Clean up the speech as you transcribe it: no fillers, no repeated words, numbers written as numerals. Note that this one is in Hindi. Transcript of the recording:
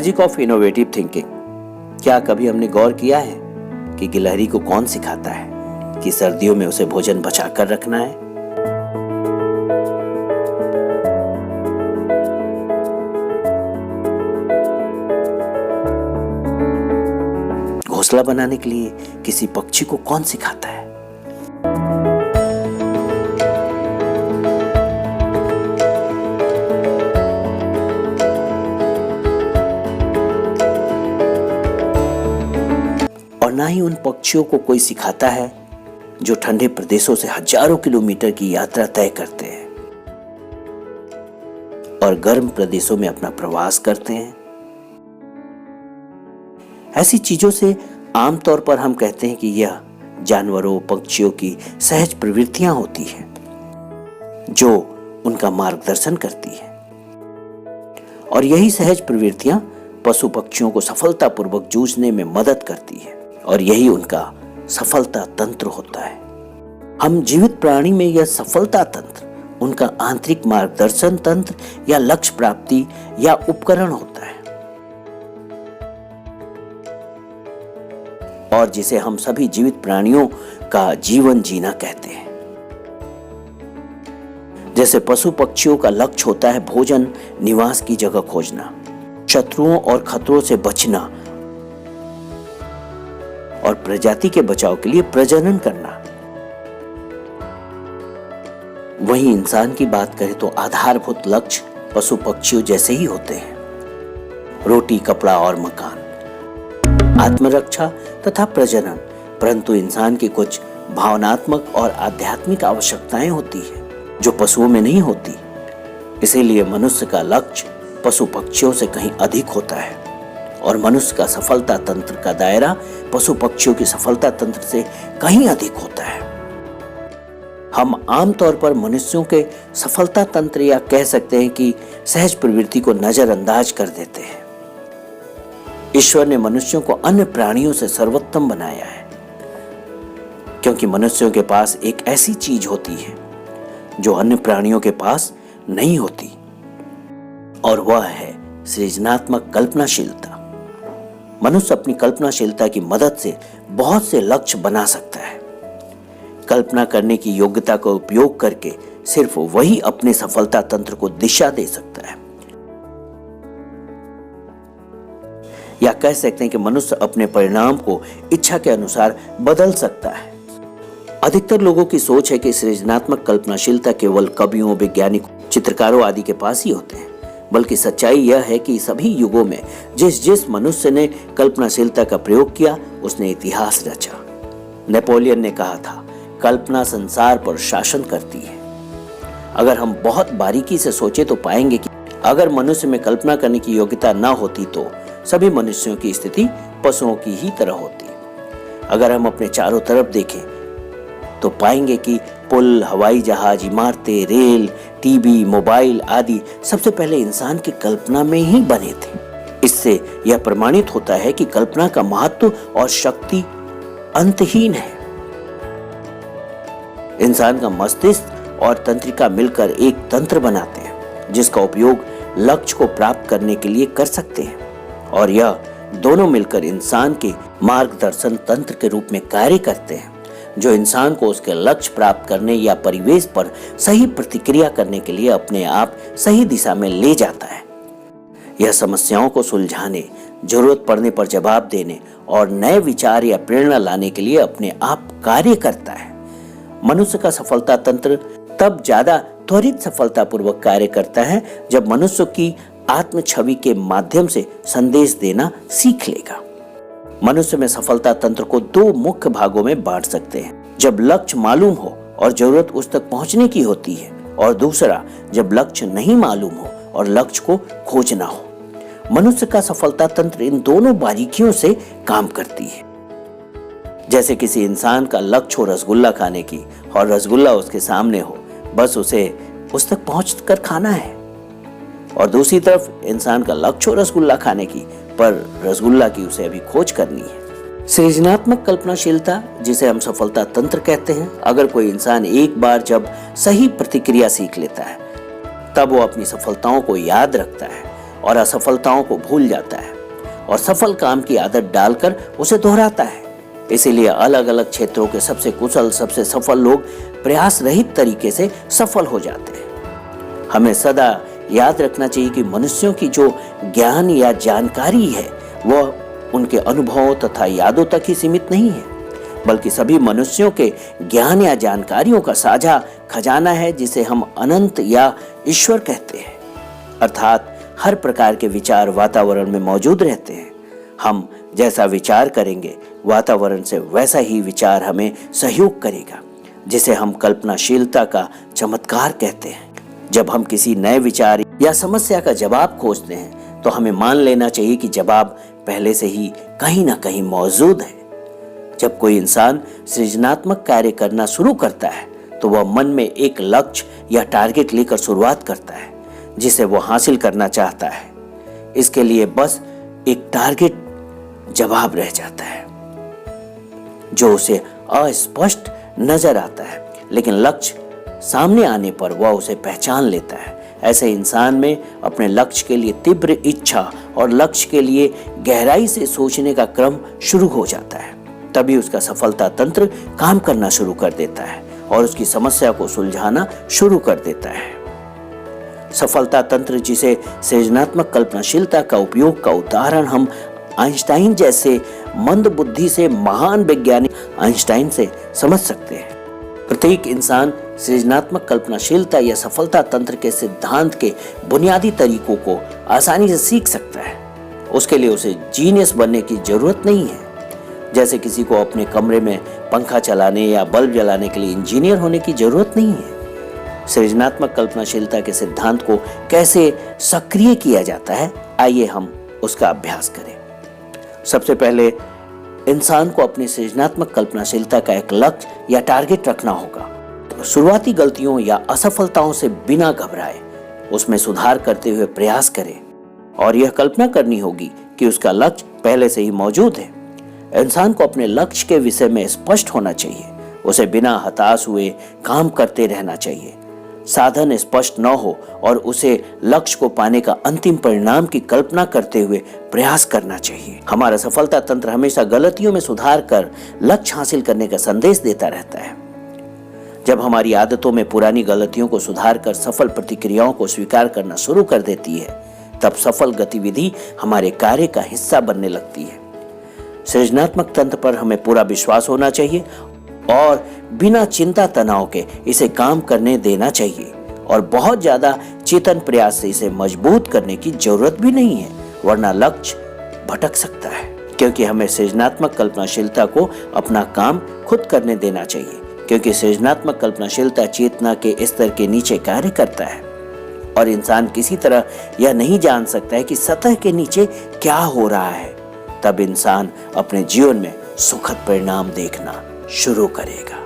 Magic of innovative thinking. क्या कभी हमने गौर किया है कि गिलहरी को कौन सिखाता है कि सर्दियों में उसे भोजन बचाकर रखना है? घोंसला बनाने के लिए किसी पक्षी को कौन सिखाता है? और ना ही उन पक्षियों को कोई सिखाता है जो ठंडे प्रदेशों से हजारों किलोमीटर की यात्रा तय करते हैं और गर्म प्रदेशों में अपना प्रवास करते हैं। ऐसी चीजों से आमतौर पर हम कहते हैं कि यह जानवरों पक्षियों की सहज प्रवृत्तियां होती हैं जो उनका मार्गदर्शन करती है, और यही सहज प्रवृत्तियां पशु पक्षियों को सफलतापूर्वक जूझने में मदद करती है, और यही उनका सफलता तंत्र होता है। हम जीवित प्राणी में यह सफलता तंत्र उनका आंतरिक मार्गदर्शन तंत्र या लक्ष्य प्राप्ति या उपकरण होता है, और जिसे हम सभी जीवित प्राणियों का जीवन जीना कहते हैं। जैसे पशु पक्षियों का लक्ष्य होता है भोजन, निवास की जगह खोजना, शत्रुओं और खतरों से बचना और प्रजाति के बचाव के लिए प्रजनन करना, वहीं इंसान की बात करें तो आधारभूत लक्ष्य पशु पक्षियों जैसे ही होते हैं। रोटी, कपड़ा और मकान, आत्मरक्षा तथा प्रजनन। परंतु इंसान की कुछ भावनात्मक और आध्यात्मिक आवश्यकताएं होती है जो पशुओं में नहीं होती। इसीलिए मनुष्य का लक्ष्य पशु पक्षियों से कहीं अधिक होता है, और मनुष्य का सफलता तंत्र का दायरा पशु पक्षियों की सफलता तंत्र से कहीं अधिक होता है। हम आमतौर पर मनुष्यों के सफलता तंत्र या कह सकते हैं कि सहज प्रवृत्ति को नजरअंदाज कर देते हैं। ईश्वर ने मनुष्यों को अन्य प्राणियों से सर्वोत्तम बनाया है, क्योंकि मनुष्यों के पास एक ऐसी चीज होती है जो अन्य प्राणियों के पास नहीं होती, और वह है सृजनात्मक कल्पनाशीलता। मनुष्य अपनी कल्पनाशीलता की मदद से बहुत से लक्ष्य बना सकता है। कल्पना करने की योग्यता का उपयोग करके सिर्फ वही अपने सफलता तंत्र को दिशा दे सकता है, या कह सकते हैं कि मनुष्य अपने परिणाम को इच्छा के अनुसार बदल सकता है। अधिकतर लोगों की सोच है कि सृजनात्मक कल्पनाशीलता केवल कवियों, वैज्ञानिकों, चित्रकारों आदि के पास ही होते हैं, बल्कि सच्चाई यह है कि सभी युगों में जिस जिस मनुष्य ने कल्पनाशीलता का प्रयोग किया उसने इतिहास रचा। नेपोलियन ने कहा था, कल्पना संसार पर शासन करती है। अगर हम बहुत बारीकी से सोचे तो पाएंगे कि अगर मनुष्य में कल्पना करने की योग्यता न होती तो सभी मनुष्यों की स्थिति पशुओं की ही तरह होती। अगर हम अपने चारों तरफ देखें तो पाएंगे कि पुल, हवाई जहाज, इमारतें, रेल, टीवी, मोबाइल आदि सबसे पहले इंसान की कल्पना में ही बने थे। इससे यह प्रमाणित होता है कि कल्पना का महत्व और शक्ति अंतहीन है। इंसान का मस्तिष्क और तंत्रिका मिलकर एक तंत्र बनाते हैं जिसका उपयोग लक्ष्य को प्राप्त करने के लिए कर सकते हैं, और यह दोनों मिलकर इंसान के मार्गदर्शन तंत्र के रूप में कार्य करते हैं जो इंसान को उसके लक्ष्य प्राप्त करने या परिवेश पर सही प्रतिक्रिया करने के लिए अपने आप सही दिशा में ले जाता है। यह समस्याओं को सुलझाने, जरूरत पड़ने पर जवाब देने और नए विचार या प्रेरणा लाने के लिए अपने आप कार्य करता है। मनुष्य का सफलता तंत्र तब ज्यादा त्वरित सफलतापूर्वक कार्य करता है जब मनुष्य की आत्म छवि के माध्यम से संदेश देना सीख लेगा। मनुष्य में सफलता तंत्र को दो मुख्य भागों में बांट सकते हैं, जब लक्ष्य मालूम हो और जरूरत उस तक पहुंचने की होती है, और दूसरा जब लक्ष्य नहीं मालूम हो और लक्ष्य को खोजना हो। मनुष्य का सफलता तंत्र इन दोनों बारीकियों से काम करती है। जैसे किसी इंसान का लक्ष्य हो रसगुल्ला खाने की और रसगुल्ला उसके सामने हो, बस उसे उस तक पहुंच कर खाना है, और दूसरी तरफ इंसान का लक्ष्य हो रसगुल्ला खाने की पर रसगुल्ला की उसे अभी खोज करनी है। सृजनात्मक कल्पनाशीलता, जिसे हम सफलता तंत्र कहते हैं, अगर कोई इंसान एक बार जब सही प्रतिक्रिया सीख लेता है तब वो अपनी सफलताओं को याद रखता है और असफलताओं को भूल जाता है और सफल काम की आदत डालकर उसे दोहराता है। इसीलिए अलग अलग क्षेत्रों के सबसे कुशल, सबसे सफल लोग प्रयास रहित तरीके से सफल हो जाते हैं। हमें सदा याद रखना चाहिए कि मनुष्यों की जो ज्ञान या जानकारी है वह उनके अनुभवों तथा यादों तक ही सीमित नहीं है, बल्कि सभी मनुष्यों के ज्ञान या जानकारियों का साझा खजाना है, जिसे हम अनंत या ईश्वर कहते हैं। अर्थात हर प्रकार के विचार वातावरण में मौजूद रहते हैं। हम जैसा विचार करेंगे वातावरण से वैसा ही विचार हमें सहयोग करेगा, जिसे हम कल्पनाशीलता का चमत्कार कहते हैं। जब हम किसी नए विचार या समस्या का जवाब खोजते हैं तो हमें मान लेना चाहिए कि जवाब पहले से ही कहीं ना कहीं मौजूद है। जब कोई इंसान सृजनात्मक कार्य करना शुरू करता है तो वह मन में एक लक्ष्य या टारगेट लेकर शुरुआत करता है, जिसे वो हासिल करना चाहता है। इसके लिए बस एक टारगेट जवाब रह जाता है जो उसे अस्पष्ट नजर आता है, लेकिन लक्ष्य सामने आने पर वह उसे पहचान लेता है। ऐसे इंसान में अपने लक्ष्य के लिए तीव्र इच्छा और लक्ष्य के लिए गहराई से सोचने का क्रम शुरू हो जाता है। तभी उसका सफलता तंत्र काम करना शुरू कर देता है और उसकी समस्या को सुलझाना शुरू कर देता है। सफलता तंत्र, जिसे सृजनात्मक कल्पनाशीलता का उपयोग का उदाहरण हम आइंस्टाइन जैसे मंद बुद्धि से महान वैज्ञानिक आइंस्टाइन से समझ सकते हैं। प्रत्येक इंसान सृजनात्मक कल्पनाशीलता या सफलता तंत्र के सिद्धांत के बुनियादी तरीकों को आसानी से सीख सकता है। उसके लिए उसे जीनियस बनने की जरूरत नहीं है। जैसे किसी को अपने कमरे में पंखा चलाने या बल्ब जलाने के लिए इंजीनियर होने की जरूरत नहीं है। सृजनात्मक कल्पनाशीलता के सिद्धांत को कैसे सक्रिय किया जाता है, आइए हम उसका अभ्यास करें। सबसे पहले इंसान को अपनी सृजनात्मक कल्पनाशीलता का एक लक्ष्य या टारगेट रखना होगा। शुरुआती गलतियों या असफलताओं से बिना घबराए उसमें सुधार करते हुए प्रयास करें और यह कल्पना करनी होगी कि उसका लक्ष्य पहले से ही मौजूद है। इंसान को अपने लक्ष्य के विषय में स्पष्ट होना चाहिए। उसे बिना हताश हुए काम करते रहना चाहिए। साधन स्पष्ट न हो और उसे लक्ष्य को पाने का अंतिम परिणाम की कल्पना करते हुए प्रयास करना चाहिए। हमारा सफलता तंत्र हमेशा गलतियों में सुधार कर लक्ष्य हासिल करने का संदेश देता रहता है। जब हमारी आदतों में पुरानी गलतियों को सुधार कर सफल प्रतिक्रियाओं को स्वीकार करना शुरू कर देती है, तब सफल गतिविधि हमारे कार्य का हिस्सा बनने लगती है। सृजनात्मक तंत्र पर हमें पूरा विश्वास होना चाहिए और बिना चिंता तनाव के इसे काम करने देना चाहिए और बहुत ज्यादा चेतन प्रयास से इसे मजबूत करने की जरूरत भी नहीं है, वरना लक्ष्य भटक सकता है। क्योंकि हमें सृजनात्मक कल्पनाशीलता को अपना काम खुद करने देना चाहिए, क्योंकि सृजनात्मक कल्पनाशीलता चेतना के स्तर के नीचे कार्य करता है और इंसान किसी तरह यह नहीं जान सकता है कि सतह के नीचे क्या हो रहा है। तब इंसान अपने जीवन में सुखद परिणाम देखना शुरू करेगा।